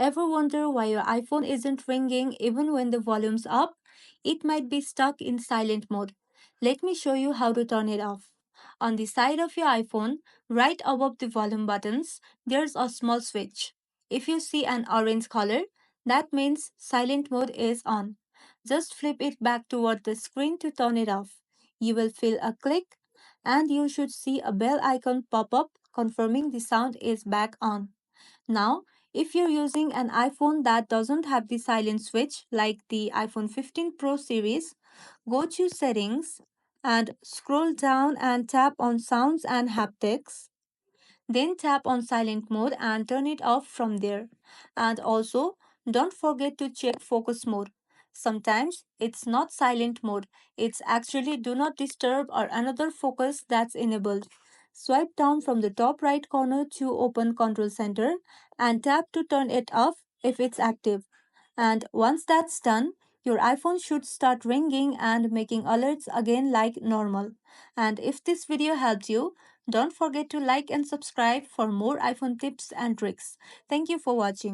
Ever wonder why your iPhone isn't ringing even when the volume's up? It might be stuck in silent mode. Let me show you how to turn it off. On the side of your iPhone, right above the volume buttons, there's a small switch. If you see an orange color, that means silent mode is on. Just flip it back toward the screen to turn it off. You will feel a click, and you should see a bell icon pop up confirming the sound is back on. Now, if you're using an iPhone that doesn't have the silent switch like the iPhone 15 Pro series, go to Settings and scroll down and tap on Sounds and Haptics. Then tap on silent mode and turn it off from there. And also, don't forget to check focus mode. Sometimes it's not silent mode, it's actually do not disturb or another focus that's enabled. Swipe down from the top right corner to open control center and tap to turn it off if it's active. And once that's done, your iPhone should start ringing and making alerts again like normal. And if this video helped you, don't forget to like and subscribe for more iPhone tips and tricks. Thank you for watching.